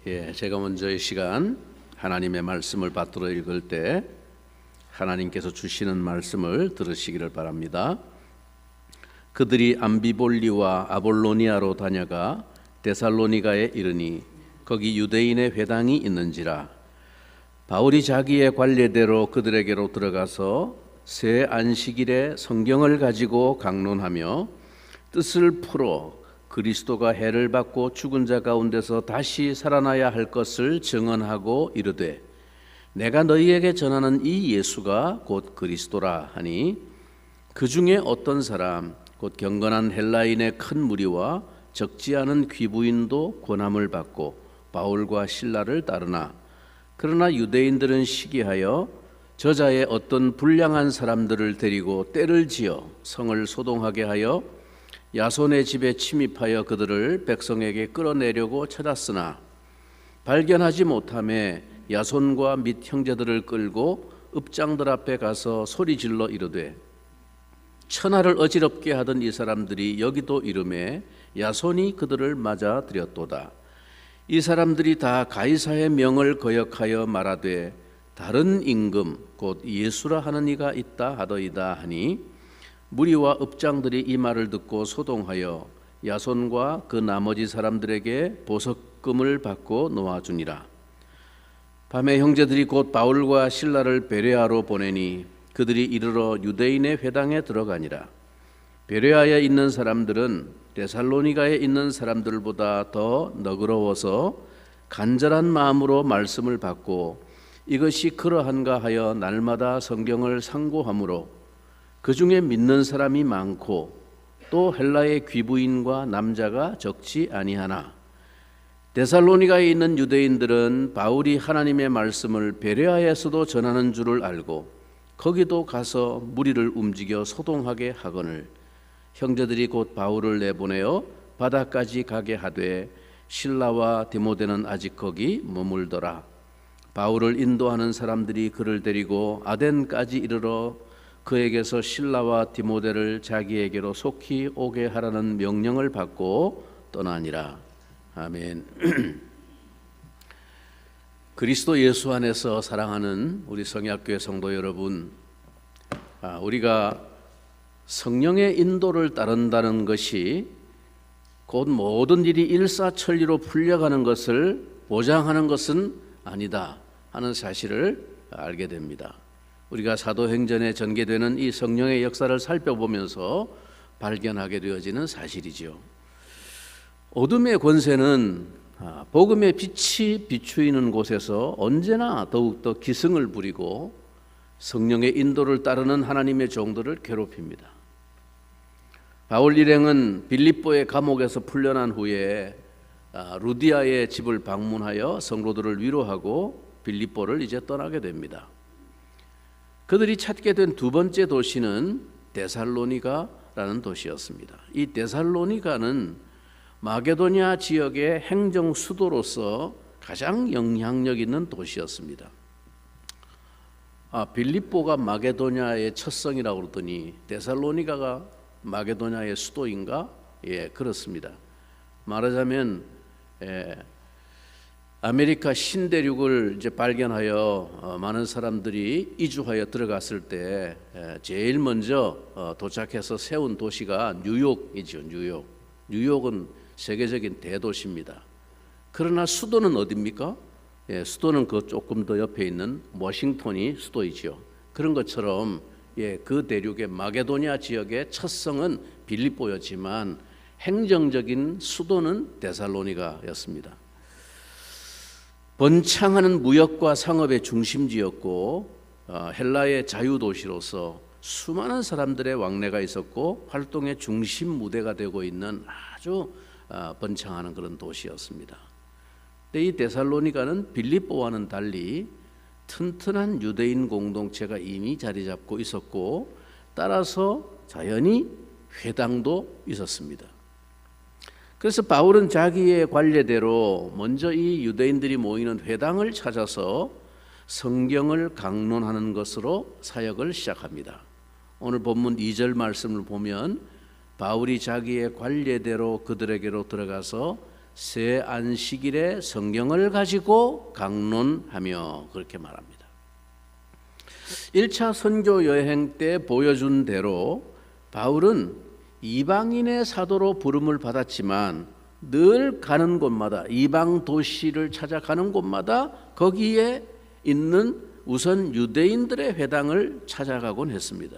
제가 먼저 이 시간 하나님의 말씀을 받들어 읽을 때 하나님께서 주시는 말씀을 들으시기를 바랍니다. 그들이 암비볼리와 아볼로니아로 다녀가 데살로니가에 이르니 거기 유대인의 회당이 있는지라. 바울이 자기의 관례대로 그들에게로 들어가서 새 안식일에 성경을 가지고 강론하며 뜻을 풀어 그리스도가 해를 받고 죽은 자 가운데서 다시 살아나야 할 것을 증언하고 이르되 내가 너희에게 전하는 이 예수가 곧 그리스도라 하니 그 중에 어떤 사람 곧 경건한 헬라인의 큰 무리와 적지 않은 귀부인도 권함을 받고 바울과 실라를 따르나 그러나 유대인들은 시기하여 저자의 어떤 불량한 사람들을 데리고 때를 지어 성을 소동하게 하여 야손의 집에 침입하여 그들을 백성에게 끌어내려고 찾았으나 발견하지 못하매 야손과 및 형제들을 끌고 읍장들 앞에 가서 소리질러 이르되 천하를 어지럽게 하던 이 사람들이 여기도 이르매 야손이 그들을 맞아 들였도다. 이 사람들이 다 가이사의 명을 거역하여 말하되 다른 임금 곧 예수라 하는 이가 있다 하더이다 하니 무리와 읍장들이 이 말을 듣고 소동하여 야손과 그 나머지 사람들에게 보석금을 받고 놓아주니라. 밤에 형제들이 곧 바울과 실라를 베레아로 보내니 그들이 이르러 유대인의 회당에 들어가니라. 베레아에 있는 사람들은 데살로니가에 있는 사람들보다 더 너그러워서 간절한 마음으로 말씀을 받고 이것이 그러한가 하여 날마다 성경을 상고하므로 그 중에 믿는 사람이 많고 또 헬라의 귀부인과 남자가 적지 아니하나 데살로니가에 있는 유대인들은 바울이 하나님의 말씀을 베레아에서도 전하는 줄을 알고 거기도 가서 무리를 움직여 소동하게 하거늘 형제들이 곧 바울을 내보내어 바다까지 가게 하되 실라와 디모데는 아직 거기 머물더라. 바울을 인도하는 사람들이 그를 데리고 아덴까지 이르러 그에게서 실라와 디모데를 자기에게로 속히 오게 하라는 명령을 받고 떠나니라. 아멘. 그리스도 예수 안에서 사랑하는 우리 성약교회 성도 여러분, 우리가 성령의 인도를 따른다는 것이 곧 모든 일이 일사천리로 풀려가는 것을 보장하는 것은 아니다 하는 사실을 알게 됩니다. 우리가 사도행전에 전개되는 이 성령의 역사를 살펴보면서 발견하게 되어지는 사실이죠. 어둠의 권세는 복음의 빛이 비추이는 곳에서 언제나 더욱더 기승을 부리고 성령의 인도를 따르는 하나님의 종들을 괴롭힙니다. 바울 일행은 빌립보의 감옥에서 풀려난 후에 루디아의 집을 방문하여 성도들을 위로하고 빌립보를 이제 떠나게 됩니다. 그들이 찾게 된 두 번째 도시는 데살로니가라는 도시였습니다. 이 데살로니가는 마게도냐 지역의 행정 수도로서 가장 영향력 있는 도시였습니다. 빌립보가 마게도냐의 첫 성이라고 그러더니 데살로니가가 마게도냐의 수도인가? 예, 그렇습니다. 말하자면 아메리카 신대륙을 이제 발견하여 많은 사람들이 이주하여 들어갔을 때 제일 먼저 도착해서 세운 도시가 뉴욕이죠. 뉴욕은 세계적인 대도시입니다. 그러나 수도는 어디입니까? 수도는 그 조금 더 옆에 있는 워싱턴이 수도이죠. 그런 것처럼 그 대륙의 마게도냐 지역의 첫 성은 빌립보였지만 행정적인 수도는 데살로니가였습니다. 번창하는 무역과 상업의 중심지였고 헬라의 자유도시로서 수많은 사람들의 왕래가 있었고 활동의 중심 무대가 되고 있는 아주 번창하는 그런 도시였습니다. 근데 이 데살로니가는 빌립보와는 달리 튼튼한 유대인 공동체가 이미 자리 잡고 있었고 따라서 자연히 회당도 있었습니다. 그래서 바울은 자기의 관례대로 먼저 이 유대인들이 모이는 회당을 찾아서 성경을 강론하는 것으로 사역을 시작합니다. 오늘 본문 2절 말씀을 보면 바울이 자기의 관례대로 그들에게로 들어가서 새 안식일에 성경을 가지고 강론하며 그렇게 말합니다. 1차 선교 여행 때 보여준 대로 바울은 이방인의 사도로 부름을 받았지만 늘 가는 곳마다, 이방 도시를 찾아가는 곳마다 거기에 있는 우선 유대인들의 회당을 찾아가곤 했습니다.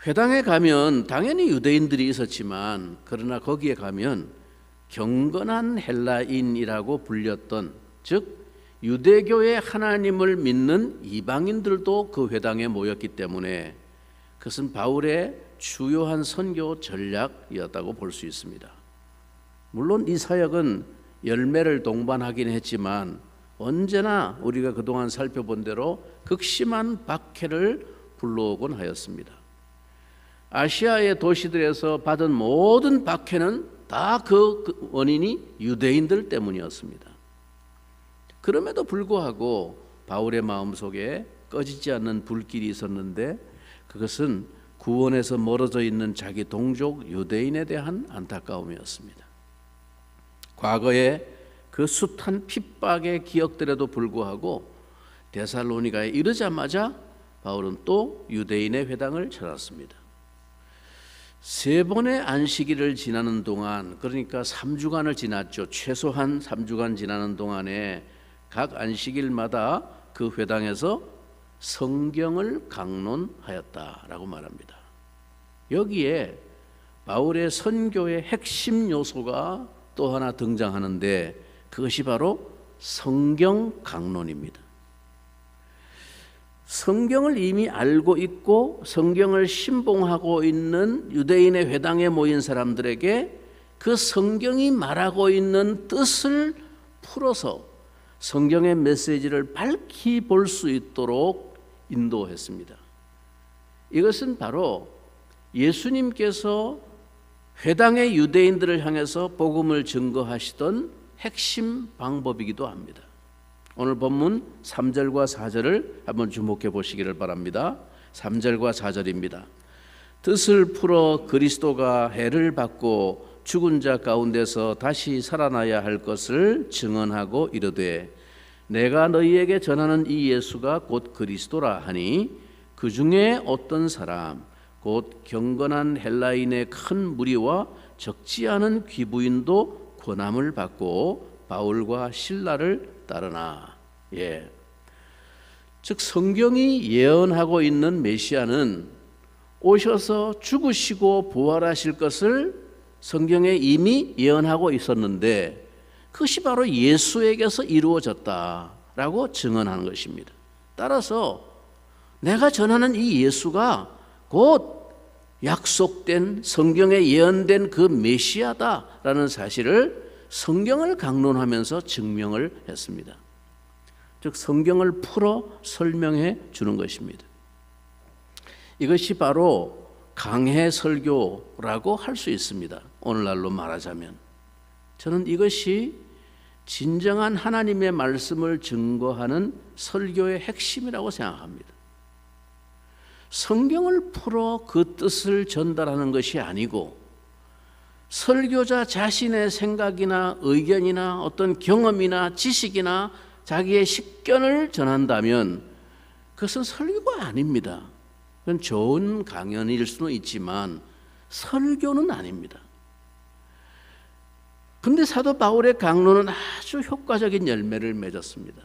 회당에 가면 당연히 유대인들이 있었지만 그러나 거기에 가면 경건한 헬라인이라고 불렸던, 즉 유대교의 하나님을 믿는 이방인들도 그 회당에 모였기 때문에 그것은 바울의 주요한 선교 전략이었다고 볼 수 있습니다. 물론 이 사역은 열매를 동반하긴 했지만 언제나 우리가 그동안 살펴본 대로 극심한 박해를 불러오곤 하였습니다. 아시아의 도시들에서 받은 모든 박해는 다 그 원인이 유대인들 때문이었습니다. 그럼에도 불구하고 바울의 마음속에 꺼지지 않는 불길이 있었는데 그것은 구원에서 멀어져 있는 자기 동족 유대인에 대한 안타까움이었습니다. 과거에 그 숱한 핍박의 기억들에도 불구하고 데살로니가에 이르자마자 바울은 또 유대인의 회당을 찾았습니다. 3번의 안식일을 지나는 동안, 그러니까 3주간을 지났죠. 최소한 3주간 지나는 동안에 각 안식일마다 그 회당에서 성경을 강론하였다라고 말합니다. 여기에 바울의 선교의 핵심 요소가 또 하나 등장하는데 그것이 바로 성경 강론입니다. 성경을 이미 알고 있고 성경을 신봉하고 있는 유대인의 회당에 모인 사람들에게 그 성경이 말하고 있는 뜻을 풀어서 성경의 메시지를 밝히 볼 수 있도록 인도했습니다. 이것은 바로 예수님께서 회당의 유대인들을 향해서 복음을 증거하시던 핵심 방법이기도 합니다. 오늘 본문 3절과 4절을 한번 주목해 보시기를 바랍니다. 3절과 4절입니다. 뜻을 풀어 그리스도가 해를 받고 죽은 자 가운데서 다시 살아나야 할 것을 증언하고 이르되 내가 너희에게 전하는 이 예수가 곧 그리스도라 하니 그 중에 어떤 사람 곧 경건한 헬라인의 큰 무리와 적지 않은 귀부인도 권함을 받고 바울과 실라를 따르나. 즉 성경이 예언하고 있는 메시아는 오셔서 죽으시고 부활하실 것을 성경에 이미 예언하고 있었는데 그것이 바로 예수에게서 이루어졌다라고 증언하는 것입니다. 따라서 내가 전하는 이 예수가 곧 약속된 성경에 예언된 그 메시아다라는 사실을 성경을 강론하면서 증명을 했습니다. 즉 성경을 풀어 설명해 주는 것입니다. 이것이 바로 강해 설교라고 할 수 있습니다. 오늘날로 말하자면 저는 이것이 진정한 하나님의 말씀을 증거하는 설교의 핵심이라고 생각합니다. 성경을 풀어 그 뜻을 전달하는 것이 아니고 설교자 자신의 생각이나 의견이나 어떤 경험이나 지식이나 자기의 식견을 전한다면 그것은 설교가 아닙니다. 그건 좋은 강연일 수는 있지만 설교는 아닙니다. 그런데 사도 바울의 강론은 아주 효과적인 열매를 맺었습니다.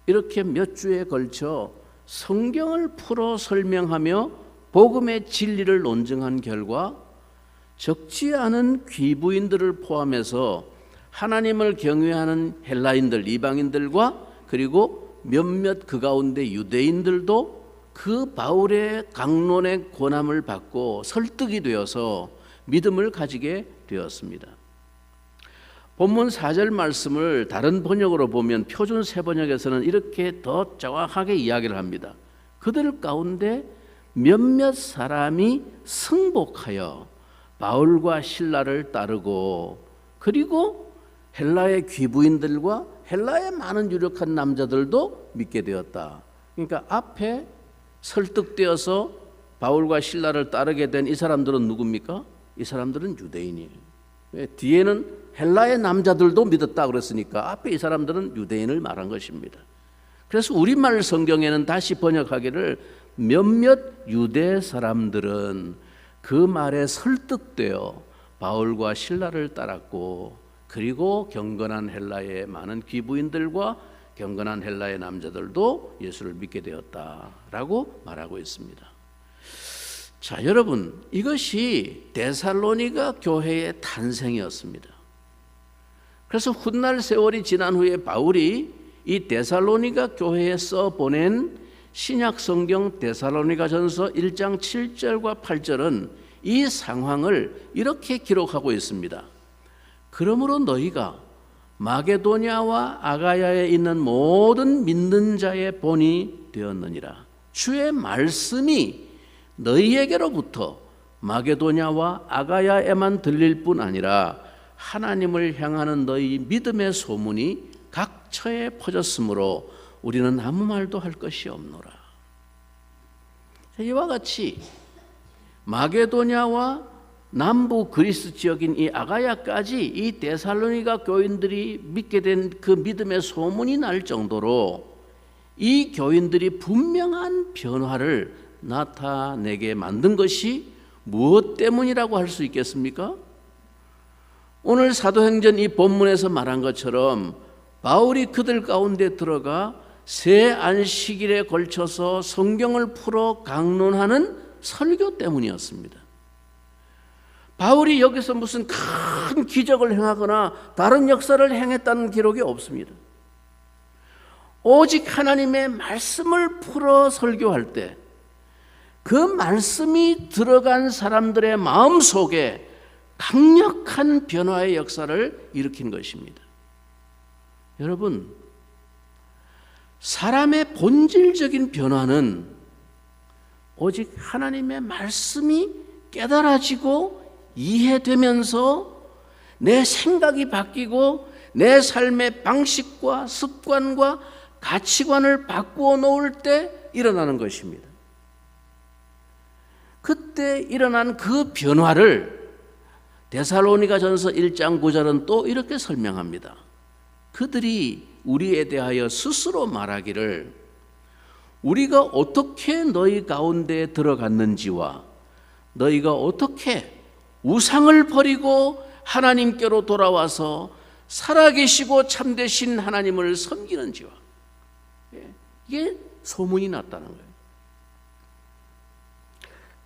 이렇게 몇 주에 걸쳐 성경을 풀어 설명하며 복음의 진리를 논증한 결과 적지 않은 귀부인들을 포함해서 하나님을 경외하는 헬라인들, 이방인들과 그리고 몇몇 그 가운데 유대인들도 그 바울의 강론의 권함을 받고 설득이 되어서 믿음을 가지게 되었습니다. 본문 4절 말씀을 다른 번역으로 보면 표준 세번역에서는 이렇게 더 정확하게 이야기를 합니다. 그들 가운데 몇몇 사람이 승복하여 바울과 실라를 따르고 그리고 헬라의 귀부인들과 헬라의 많은 유력한 남자들도 믿게 되었다. 그러니까 앞에 설득되어서 바울과 실라를 따르게 된 이 사람들은 누굽니까? 이 사람들은 유대인이에요. 뒤에는 헬라의 남자들도 믿었다 그랬으니까 앞에 이 사람들은 유대인을 말한 것입니다. 그래서 우리말 성경에는 다시 번역하기를 몇몇 유대 사람들은 그 말에 설득되어 바울과 실라를 따랐고, 그리고 경건한 헬라의 많은 귀부인들과 경건한 헬라의 남자들도 예수를 믿게 되었다라고 말하고 있습니다. 자, 여러분, 이것이 데살로니가 교회의 탄생이었습니다. 그래서 훗날 세월이 지난 후에 바울이 이 데살로니가 교회에 써 보낸 신약 성경 데살로니가전서 1장 7절과 8절은 이 상황을 이렇게 기록하고 있습니다. 그러므로 너희가 마게도냐와 아가야에 있는 모든 믿는 자의 본이 되었느니라. 주의 말씀이 너희에게로부터 마게도냐와 아가야에만 들릴 뿐 아니라 하나님을 향하는 너희 믿음의 소문이 각 처에 퍼졌으므로 우리는 아무 말도 할 것이 없노라. 이와 같이 마게도냐와 남부 그리스 지역인 이 아가야까지 이 데살로니가 교인들이 믿게 된 그 믿음의 소문이 날 정도로 이 교인들이 분명한 변화를 나타내게 만든 것이 무엇 때문이라고 할 수 있겠습니까? 오늘 사도행전 이 본문에서 말한 것처럼 바울이 그들 가운데 들어가 새 안식일에 걸쳐서 성경을 풀어 강론하는 설교 때문이었습니다. 바울이 여기서 무슨 큰 기적을 행하거나 다른 역사를 행했다는 기록이 없습니다. 오직 하나님의 말씀을 풀어 설교할 때 그 말씀이 들어간 사람들의 마음 속에 강력한 변화의 역사를 일으킨 것입니다. 여러분, 사람의 본질적인 변화는 오직 하나님의 말씀이 깨달아지고 이해되면서 내 생각이 바뀌고 내 삶의 방식과 습관과 가치관을 바꾸어 놓을 때 일어나는 것입니다. 그때 일어난 그 변화를 데살로니가전서 1장 9절은 또 이렇게 설명합니다. 그들이 우리에 대하여 스스로 말하기를 우리가 어떻게 너희 가운데 들어갔는지와 너희가 어떻게 우상을 버리고 하나님께로 돌아와서 살아계시고 참되신 하나님을 섬기는지와, 이게 소문이 났다는 거예요.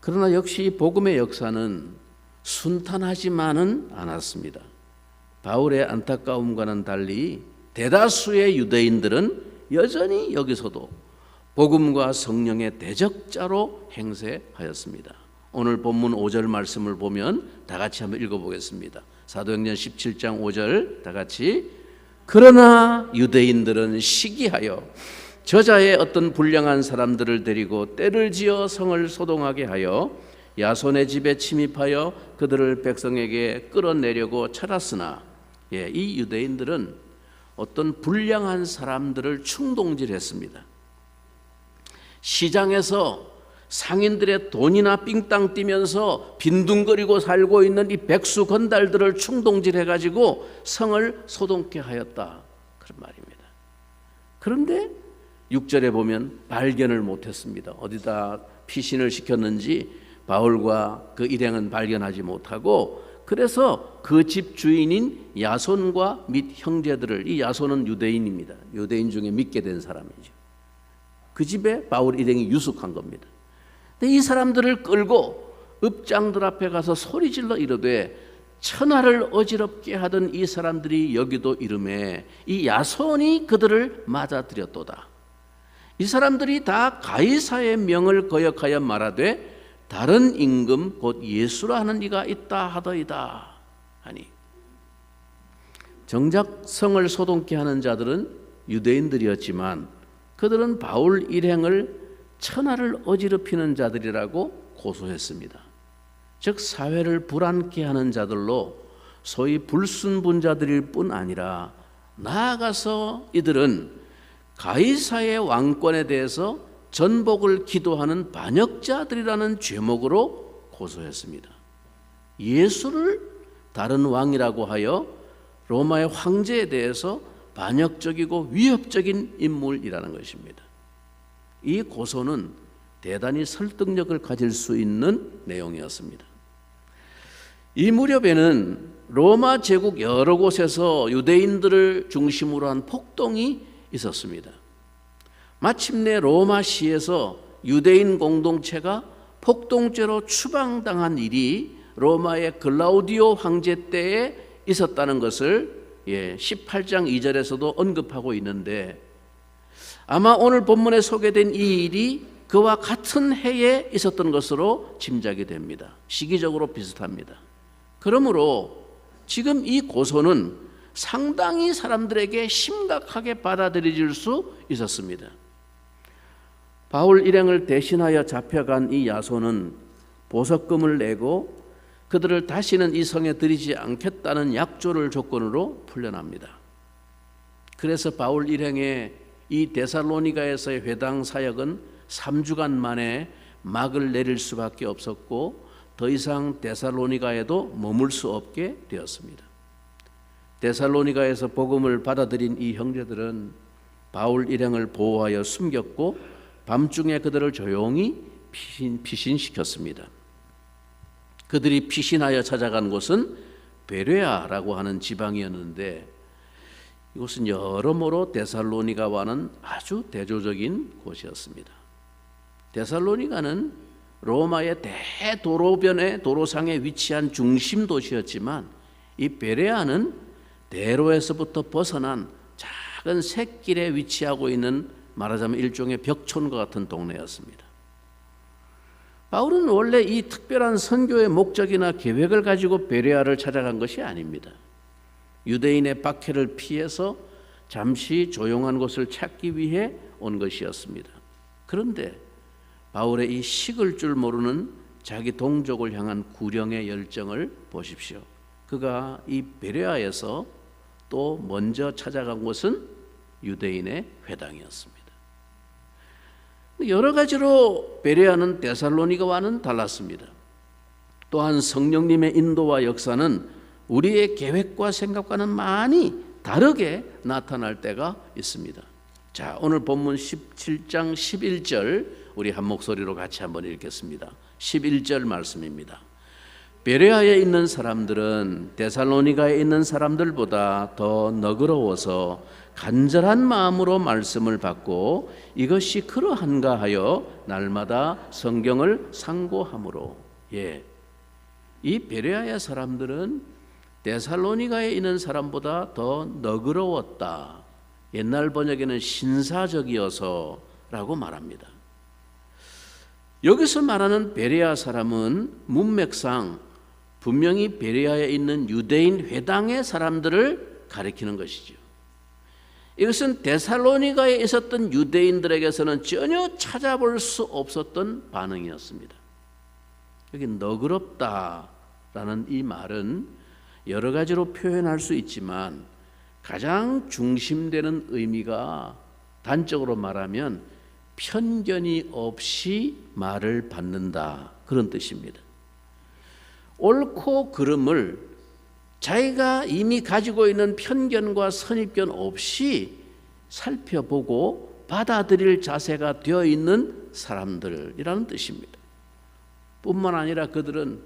그러나 역시 복음의 역사는 순탄하지만은 않았습니다. 바울의 안타까움과는 달리 대다수의 유대인들은 여전히 여기서도 복음과 성령의 대적자로 행세하였습니다. 오늘 본문 5절 말씀을 보면 다 같이 한번 읽어보겠습니다. 사도행전 17장 5절 다 같이. 그러나 유대인들은 시기하여 저자의 어떤 불량한 사람들을 데리고 때를 지어 성을 소동하게 하여 야손의 집에 침입하여 그들을 백성에게 끌어내려고 쳐랐으나, 이 유대인들은 어떤 불량한 사람들을 충동질했습니다. 시장에서 상인들의 돈이나 삥땅 뛰면서 빈둥거리고 살고 있는 이 백수 건달들을 충동질해가지고 성을 소동케 하였다, 그런 말입니다. 그런데 6절에 보면 발견을 못했습니다. 어디다 피신을 시켰는지 바울과 그 일행은 발견하지 못하고, 그래서 그 집 주인인 야손과 및 형제들을, 이 야손은 유대인입니다. 유대인 중에 믿게 된 사람이죠. 그 집에 바울 일행이 유숙한 겁니다. 근데 이 사람들을 끌고 읍장들 앞에 가서 소리질러 이르되 천하를 어지럽게 하던 이 사람들이 여기도 이르매 이 야손이 그들을 맞아들였도다. 이 사람들이 다 가이사의 명을 거역하여 말하되 다른 임금 곧 예수라 하는 이가 있다 하더이다 하니, 정작 성을 소동케 하는 자들은 유대인들이었지만 그들은 바울 일행을 천하를 어지럽히는 자들이라고 고소했습니다. 즉 사회를 불안케 하는 자들로 소위 불순분자들일 뿐 아니라 나아가서 이들은 가이사의 왕권에 대해서 전복을 기도하는 반역자들이라는 죄목으로 고소했습니다. 예수를 다른 왕이라고 하여 로마의 황제에 대해서 반역적이고 위협적인 인물이라는 것입니다. 이 고소는 대단히 설득력을 가질 수 있는 내용이었습니다. 이 무렵에는 로마 제국 여러 곳에서 유대인들을 중심으로 한 폭동이 있었습니다. 마침내 로마시에서 유대인 공동체가 폭동죄로 추방당한 일이 로마의 글라우디오 황제 때에 있었다는 것을 18장 2절에서도 언급하고 있는데, 아마 오늘 본문에 소개된 이 일이 그와 같은 해에 있었던 것으로 짐작이 됩니다. 시기적으로 비슷합니다. 그러므로 지금 이 고소는 상당히 사람들에게 심각하게 받아들여질 수 있었습니다. 바울 일행을 대신하여 잡혀간 이 야손은 보석금을 내고 그들을 다시는 이 성에 들이지 않겠다는 약조를 조건으로 풀려납니다. 그래서 바울 일행의 이 데살로니가에서의 회당 사역은 3주간 만에 막을 내릴 수밖에 없었고 더 이상 데살로니가에도 머물 수 없게 되었습니다. 데살로니가에서 복음을 받아들인 이 형제들은 바울 일행을 보호하여 숨겼고 밤중에 그들을 조용히 피신시켰습니다. 그들이 피신하여 찾아간 곳은 베레아라고 하는 지방이었는데, 이곳은 여러모로 데살로니가와는 아주 대조적인 곳이었습니다. 데살로니가는 로마의 대도로변의 도로상에 위치한 중심 도시였지만, 이 베레아는 대로에서부터 벗어난 작은 샛길에 위치하고 있는, 말하자면 일종의 벽촌과 같은 동네였습니다. 바울은 원래 이 특별한 선교의 목적이나 계획을 가지고 베레아를 찾아간 것이 아닙니다. 유대인의 박해를 피해서 잠시 조용한 곳을 찾기 위해 온 것이었습니다. 그런데 바울의 이 식을 줄 모르는 자기 동족을 향한 구령의 열정을 보십시오. 그가 이 베레아에서 또 먼저 찾아간 곳은 유대인의 회당이었습니다. 여러 가지로 베레아는 데살로니가와는 달랐습니다. 또한 성령님의 인도와 역사는 우리의 계획과 생각과는 많이 다르게 나타날 때가 있습니다. 자, 오늘 본문 17장 11절 우리 한 목소리로 같이 한번 읽겠습니다. 11절 말씀입니다. 베레아에 있는 사람들은 데살로니가에 있는 사람들보다 더 너그러워서 간절한 마음으로 말씀을 받고 이것이 그러한가 하여 날마다 성경을 상고하므로. 이 베레아의 사람들은 데살로니가에 있는 사람보다 더 너그러웠다. 옛날 번역에는 신사적이어서라고 말합니다. 여기서 말하는 베레아 사람은 문맥상 분명히 베레아에 있는 유대인 회당의 사람들을 가리키는 것이죠. 이것은 데살로니가에 있었던 유대인들에게서는 전혀 찾아볼 수 없었던 반응이었습니다. 여기 너그럽다라는 이 말은 여러 가지로 표현할 수 있지만 가장 중심되는 의미가 단적으로 말하면 편견이 없이 말을 받는다, 그런 뜻입니다. 옳고 그름을 자기가 이미 가지고 있는 편견과 선입견 없이 살펴보고 받아들일 자세가 되어 있는 사람들이라는 뜻입니다. 뿐만 아니라 그들은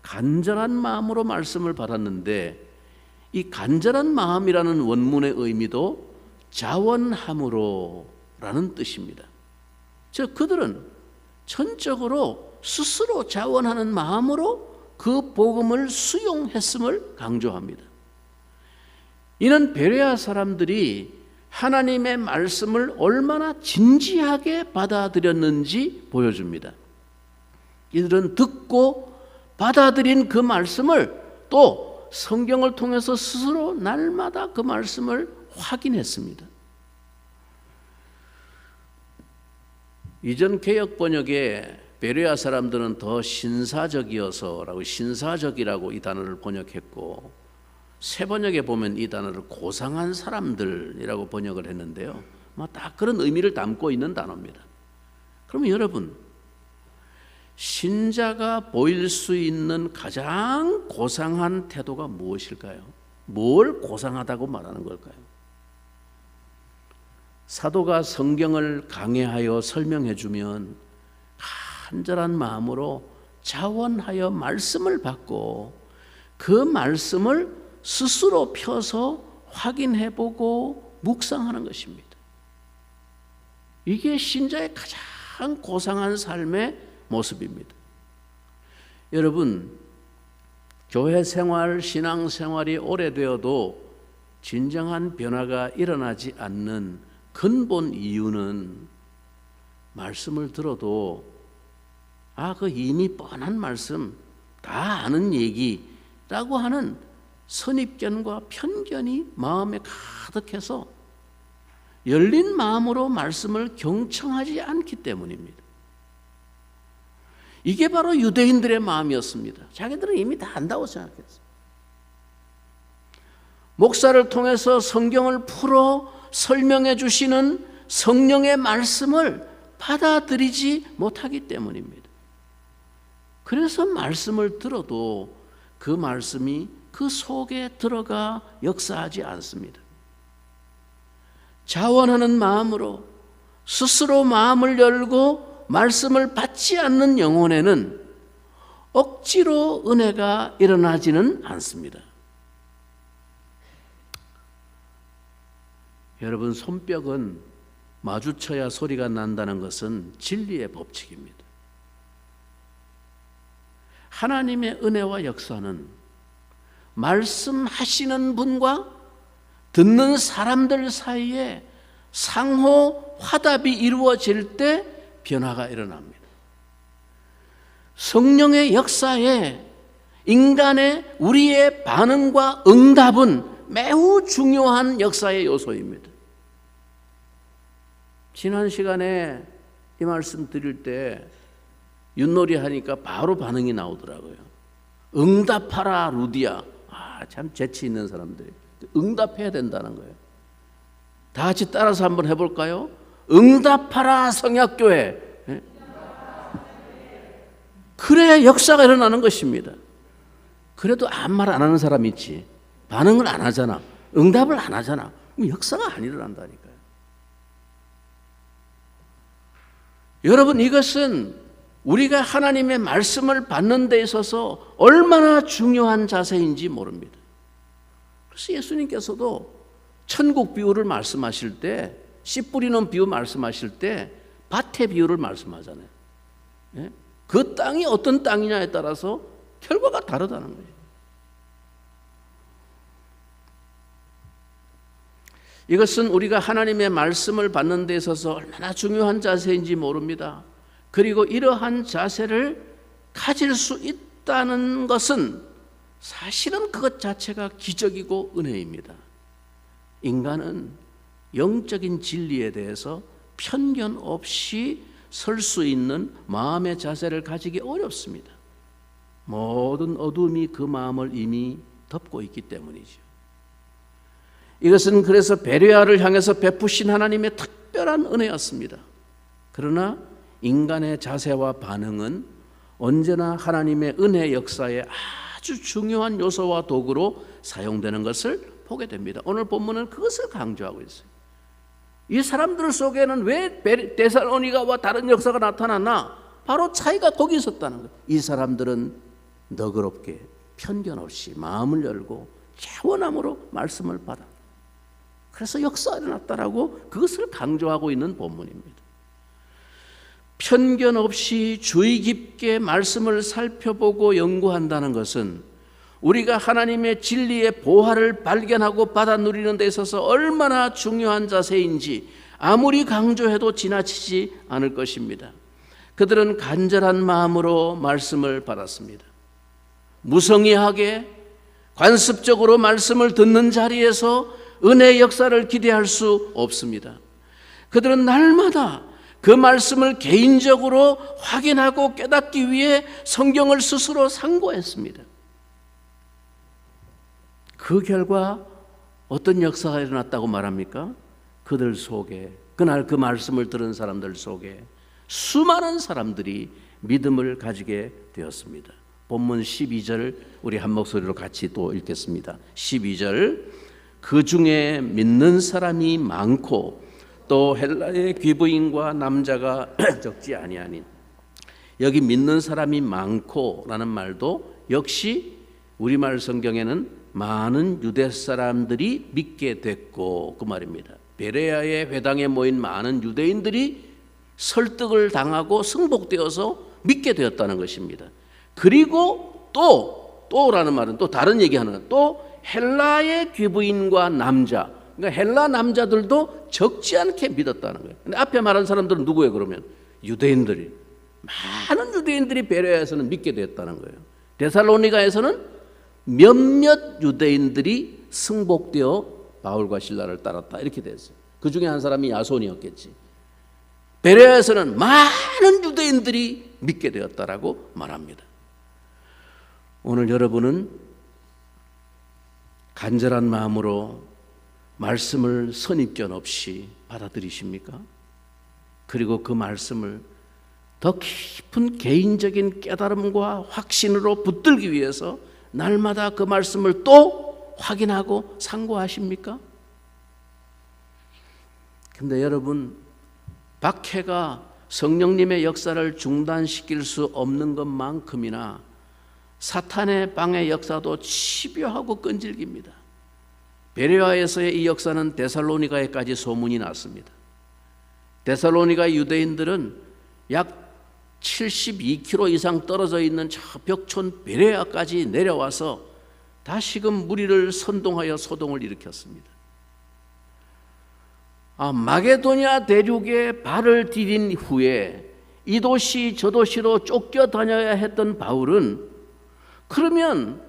간절한 마음으로 말씀을 받았는데, 이 간절한 마음이라는 원문의 의미도 자원함으로 라는 뜻입니다. 즉 그들은 전적으로 스스로 자원하는 마음으로 그 복음을 수용했음을 강조합니다. 이는 베레아 사람들이 하나님의 말씀을 얼마나 진지하게 받아들였는지 보여줍니다. 이들은 듣고 받아들인 그 말씀을 또 성경을 통해서 스스로 날마다 그 말씀을 확인했습니다. 이전 개역 번역에 베레아 사람들은 더 신사적이어서라고, 신사적이라고 이 단어를 번역했고, 새 번역에 보면 이 단어를 고상한 사람들이라고 번역을 했는데요, 다 그런 의미를 담고 있는 단어입니다. 그러면 여러분, 신자가 보일 수 있는 가장 고상한 태도가 무엇일까요? 뭘 고상하다고 말하는 걸까요? 사도가 성경을 강해하여 설명해 주면 간절한 마음으로 자원하여 말씀을 받고 그 말씀을 스스로 펴서 확인해 보고 묵상하는 것입니다. 이게 신자의 가장 고상한 삶의 모습입니다. 여러분, 교회 생활, 신앙 생활이 오래되어도 진정한 변화가 일어나지 않는 근본 이유는 말씀을 들어도 그 이미 뻔한 말씀, 다 아는 얘기라고 하는 선입견과 편견이 마음에 가득해서 열린 마음으로 말씀을 경청하지 않기 때문입니다. 이게 바로 유대인들의 마음이었습니다. 자기들은 이미 다 안다고 생각했어요. 목사를 통해서 성경을 풀어 설명해 주시는 성령의 말씀을 받아들이지 못하기 때문입니다. 그래서 말씀을 들어도 그 말씀이 그 속에 들어가 역사하지 않습니다. 자원하는 마음으로 스스로 마음을 열고 말씀을 받지 않는 영혼에는 억지로 은혜가 일어나지는 않습니다. 여러분, 손뼉은 마주쳐야 소리가 난다는 것은 진리의 법칙입니다. 하나님의 은혜와 역사는 말씀하시는 분과 듣는 사람들 사이에 상호 화답이 이루어질 때 변화가 일어납니다. 성령의 역사에 인간의 우리의 반응과 응답은 매우 중요한 역사의 요소입니다. 지난 시간에 이 말씀 드릴 때 윷놀이 하니까 바로 반응이 나오더라고요. 응답하라 루디야. 참 재치 있는 사람들이 응답해야 된다는 거예요. 다 같이 따라서 한번 해볼까요? 응답하라 성약교회. 그래야 역사가 일어나는 것입니다. 그래도 아무 말 안 하는 사람 있지. 반응을 안 하잖아. 응답을 안 하잖아. 그럼 역사가 안 일어난다니까요. 여러분, 이것은 우리가 하나님의 말씀을 받는 데 있어서 얼마나 중요한 자세인지 모릅니다. 그래서 예수님께서도 천국 비유를 말씀하실 때, 씨 뿌리는 비유 말씀하실 때 밭의 비유를 말씀하잖아요. 그 땅이 어떤 땅이냐에 따라서 결과가 다르다는 거예요. 이것은 우리가 하나님의 말씀을 받는 데 있어서 얼마나 중요한 자세인지 모릅니다. 그리고 이러한 자세를 가질 수 있다는 것은 사실은 그것 자체가 기적이고 은혜입니다. 인간은 영적인 진리에 대해서 편견 없이 설 수 있는 마음의 자세를 가지기 어렵습니다. 모든 어둠이 그 마음을 이미 덮고 있기 때문이죠. 이것은 그래서 베레아를 향해서 베푸신 하나님의 특별한 은혜였습니다. 그러나 인간의 자세와 반응은 언제나 하나님의 은혜 역사에 아주 중요한 요소와 도구로 사용되는 것을 보게 됩니다. 오늘 본문은 그것을 강조하고 있어요. 이 사람들 속에는 왜 데살로니가와 다른 역사가 나타났나? 바로 차이가 거기 있었다는 거예요. 이 사람들은 너그럽게 편견 없이 마음을 열고 차원함으로 말씀을 받아. 그래서 역사가 일어났다라고 그것을 강조하고 있는 본문입니다. 편견 없이 주의 깊게 말씀을 살펴보고 연구한다는 것은 우리가 하나님의 진리의 보화를 발견하고 받아 누리는 데 있어서 얼마나 중요한 자세인지 아무리 강조해도 지나치지 않을 것입니다. 그들은 간절한 마음으로 말씀을 받았습니다. 무성의하게 관습적으로 말씀을 듣는 자리에서 은혜의 역사를 기대할 수 없습니다. 그들은 날마다 그 말씀을 개인적으로 확인하고 깨닫기 위해 성경을 스스로 상고했습니다. 그 결과 어떤 역사가 일어났다고 말합니까? 그들 속에, 그날 그 말씀을 들은 사람들 속에 수많은 사람들이 믿음을 가지게 되었습니다. 본문 12절 우리 한 목소리로 같이 또 읽겠습니다. 12절 그 중에 믿는 사람이 많고 또 헬라의 귀부인과 남자가 적지 아니하니 여기 믿는 사람이 많고라는 말도 역시 우리말 성경에는 많은 유대 사람들이 믿게 됐고 그 말입니다. 베레아의 회당에 모인 많은 유대인들이 설득을 당하고 승복되어서 믿게 되었다는 것입니다. 그리고 또라는 말은 또 다른 얘기하는 또 헬라의 귀부인과 남자, 그러니까 헬라 남자들도 적지 않게 믿었다는 거예요. 근데 앞에 말한 사람들은 누구예요? 그러면 유대인들이, 많은 유대인들이 베레아에서는 믿게 되었다는 거예요. 데살로니가에서는 몇몇 유대인들이 승복되어 바울과 실라를 따랐다 이렇게 됐어요. 그 중에 한 사람이 야손이었겠지. 베레아에서는 많은 유대인들이 믿게 되었다라고 말합니다. 오늘 여러분은 간절한 마음으로 말씀을 선입견 없이 받아들이십니까? 그리고 그 말씀을 더 깊은 개인적인 깨달음과 확신으로 붙들기 위해서 날마다 그 말씀을 또 확인하고 상고하십니까? 근데 여러분, 박해가 성령님의 역사를 중단시킬 수 없는 것만큼이나 사탄의 방해 역사도 집요하고 끈질깁니다. 베레아에서의 이 역사는 데살로니가에까지 소문이 났습니다. 데살로니가 유대인들은 약 72km 이상 떨어져 있는 저 벽촌 베레아까지 내려와서 다시금 무리를 선동하여 소동을 일으켰습니다. 마게도냐 대륙에 발을 디딘 후에 이 도시 저 도시로 쫓겨다녀야 했던 바울은 그러면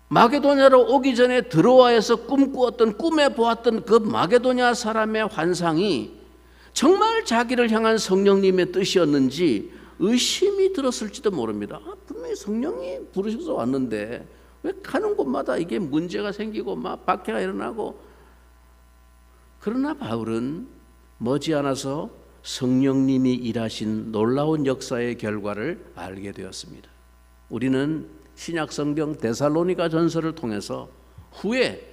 마게도냐로 오기 전에 드로아에서 꿈꾸었던 꿈에 보았던 그 마게도냐 사람의 환상이 정말 자기를 향한 성령님의 뜻이었는지 의심이 들었을지도 모릅니다. 분명히 성령이 부르셔서 왔는데 왜 가는 곳마다 이게 문제가 생기고 막 박해가 일어나고. 그러나 바울은 머지않아서 성령님이 일하신 놀라운 역사의 결과를 알게 되었습니다. 우리는 신약성경 데살로니가 전서를 통해서 후에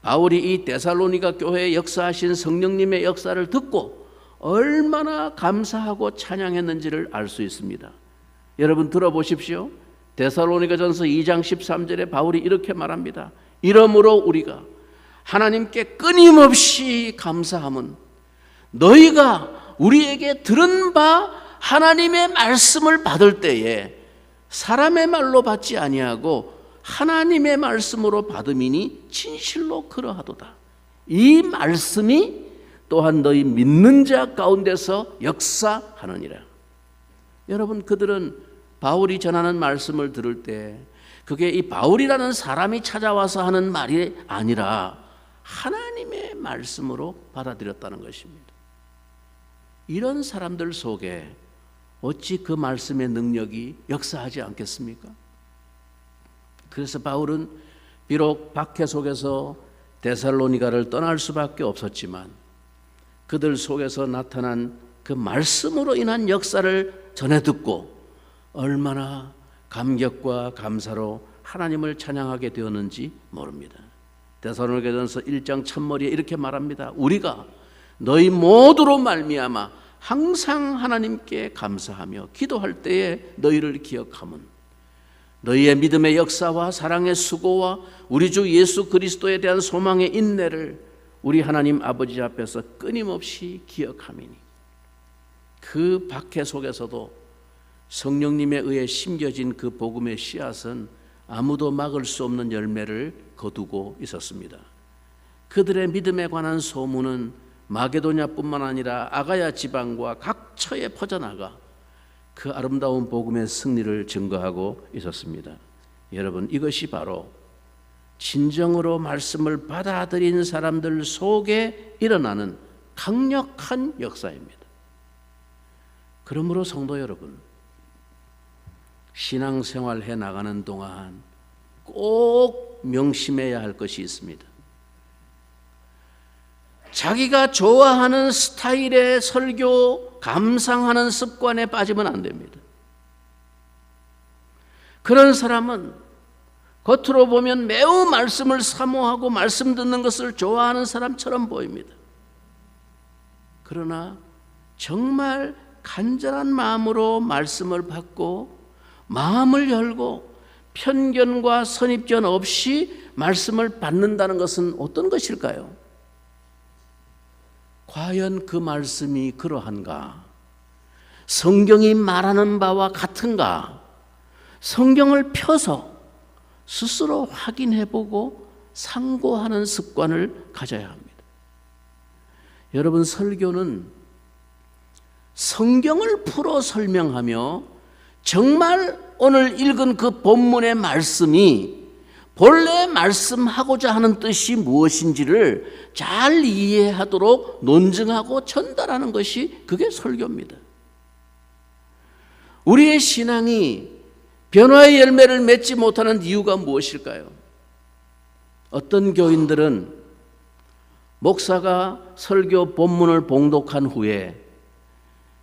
바울이 이 데살로니가 교회에 역사하신 성령님의 역사를 듣고 얼마나 감사하고 찬양했는지를 알 수 있습니다. 여러분 들어보십시오. 데살로니가 전서 2장 13절에 바울이 이렇게 말합니다. 이러므로 우리가 하나님께 끊임없이 감사함은 너희가 우리에게 들은 바 하나님의 말씀을 받을 때에 사람의 말로 받지 아니하고 하나님의 말씀으로 받음이니 진실로 그러하도다. 이 말씀이 또한 너희 믿는 자 가운데서 역사하느니라. 여러분, 그들은 바울이 전하는 말씀을 들을 때 그게 이 바울이라는 사람이 찾아와서 하는 말이 아니라 하나님의 말씀으로 받아들였다는 것입니다. 이런 사람들 속에 어찌 그 말씀의 능력이 역사하지 않겠습니까? 그래서 바울은 비록 박해 속에서 데살로니가를 떠날 수밖에 없었지만 그들 속에서 나타난 그 말씀으로 인한 역사를 전해 듣고 얼마나 감격과 감사로 하나님을 찬양하게 되었는지 모릅니다. 데살로니가전서 1장 첫머리에 이렇게 말합니다. 우리가 너희 모두로 말미암아 항상 하나님께 감사하며 기도할 때에 너희를 기억함은 너희의 믿음의 역사와 사랑의 수고와 우리 주 예수 그리스도에 대한 소망의 인내를 우리 하나님 아버지 앞에서 끊임없이 기억함이니. 그 박해 속에서도 성령님에 의해 심겨진 그 복음의 씨앗은 아무도 막을 수 없는 열매를 거두고 있었습니다. 그들의 믿음에 관한 소문은 마게도냐뿐만 아니라 아가야 지방과 각 처에 퍼져나가 그 아름다운 복음의 승리를 증거하고 있었습니다. 여러분, 이것이 바로 진정으로 말씀을 받아들인 사람들 속에 일어나는 강력한 역사입니다. 그러므로 성도 여러분, 신앙생활 해 나가는 동안 꼭 명심해야 할 것이 있습니다. 자기가 좋아하는 스타일의 설교 감상하는 습관에 빠지면 안 됩니다. 그런 사람은 겉으로 보면 매우 말씀을 사모하고 말씀 듣는 것을 좋아하는 사람처럼 보입니다. 그러나 정말 간절한 마음으로 말씀을 받고 마음을 열고 편견과 선입견 없이 말씀을 받는다는 것은 어떤 것일까요? 과연 그 말씀이 그러한가? 성경이 말하는 바와 같은가? 성경을 펴서 스스로 확인해보고 상고하는 습관을 가져야 합니다. 여러분, 설교는 성경을 풀어 설명하며 정말 오늘 읽은 그 본문의 말씀이 본래 말씀하고자 하는 뜻이 무엇인지를 잘 이해하도록 논증하고 전달하는 것이 그게 설교입니다. 우리의 신앙이 변화의 열매를 맺지 못하는 이유가 무엇일까요? 어떤 교인들은 목사가 설교 본문을 봉독한 후에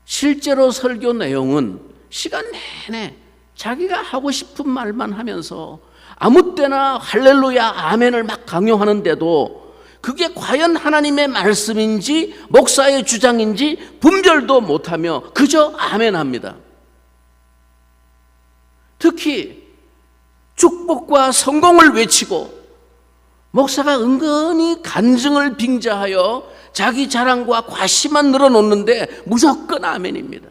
실제로 설교 내용은 시간 내내 자기가 하고 싶은 말만 하면서 아무 때나 할렐루야 아멘을 막 강요하는데도 그게 과연 하나님의 말씀인지 목사의 주장인지 분별도 못하며 그저 아멘합니다. 특히 축복과 성공을 외치고 목사가 은근히 간증을 빙자하여 자기 자랑과 과시만 늘어놓는데 무조건 아멘입니다.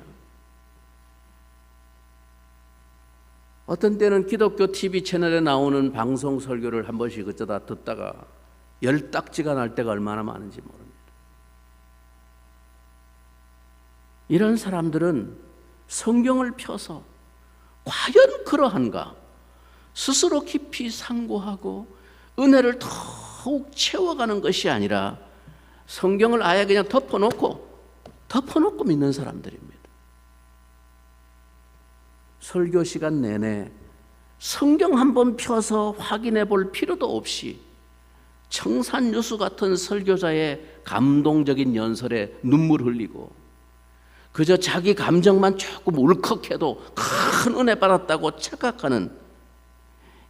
어떤 때는 기독교 TV 채널에 나오는 방송 설교를 한 번씩 어쩌다 듣다가 열딱지가 날 때가 얼마나 많은지 모릅니다. 이런 사람들은 성경을 펴서 과연 그러한가 스스로 깊이 상고하고 은혜를 더욱 채워가는 것이 아니라 성경을 아예 그냥 덮어놓고 믿는 사람들입니다. 설교 시간 내내 성경 한번 펴서 확인해 볼 필요도 없이 청산유수 같은 설교자의 감동적인 연설에 눈물 흘리고 그저 자기 감정만 조금 울컥해도 큰 은혜 받았다고 착각하는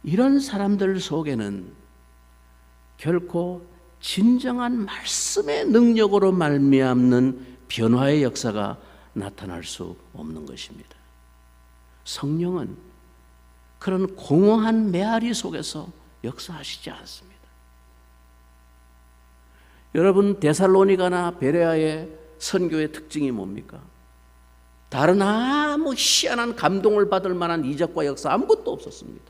이런 사람들 속에는 결코 진정한 말씀의 능력으로 말미암는 변화의 역사가 나타날 수 없는 것입니다. 성령은 그런 공허한 메아리 속에서 역사하시지 않습니다. 여러분, 데살로니가나 베레아의 선교의 특징이 뭡니까? 다른 아무 희한한 감동을 받을 만한 이적과 역사 아무것도 없었습니다.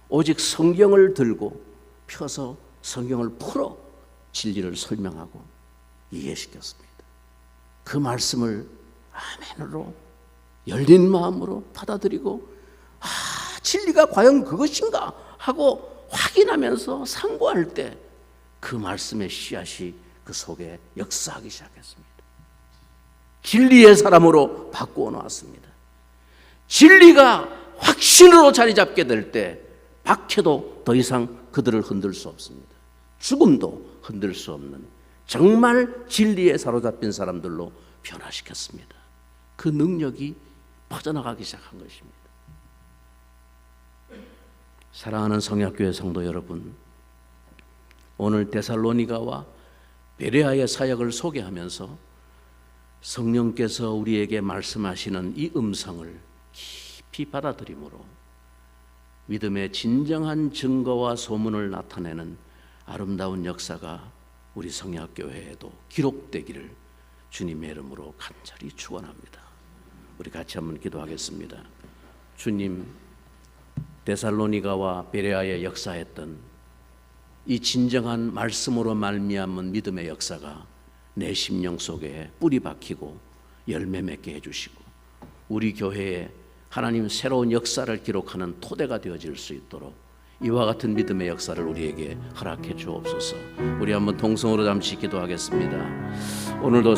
오직 성경을 들고 펴서 성경을 풀어 진리를 설명하고 이해시켰습니다. 그 말씀을 아멘으로 열린 마음으로 받아들이고 진리가 과연 그것인가 하고 확인하면서 상고할 때 그 말씀의 씨앗이 그 속에 역사하기 시작했습니다. 진리의 사람으로 바꾸어 놓았습니다. 진리가 확신으로 자리 잡게 될 때 박해도 더 이상 그들을 흔들 수 없습니다. 죽음도 흔들 수 없는 정말 진리에 사로잡힌 사람들로 변화시켰습니다. 그 능력이 퍼져나가기 시작한 것입니다. 사랑하는 성약교회 성도 여러분, 오늘 데살로니가와 베레아의 사역을 소개하면서 성령께서 우리에게 말씀하시는 이 음성을 깊이 받아들임으로 믿음의 진정한 증거와 소문을 나타내는 아름다운 역사가 우리 성약교회에도 기록되기를 주님의 이름으로 간절히 축원합니다. 우리 같이 한번 기도하겠습니다. 주님, 데살로니가와 베레아에 역사했던 이 진정한 말씀으로 말미암은 믿음의 역사가 내 심령 속에 뿌리 박히고 열매 맺게 해주시고 우리 교회에 하나님 새로운 역사를 기록하는 토대가 되어질 수 있도록 이와 같은 믿음의 역사를 우리에게 허락해 주옵소서. 우리 한번 동성으로 잠시 기도하겠습니다. 오늘도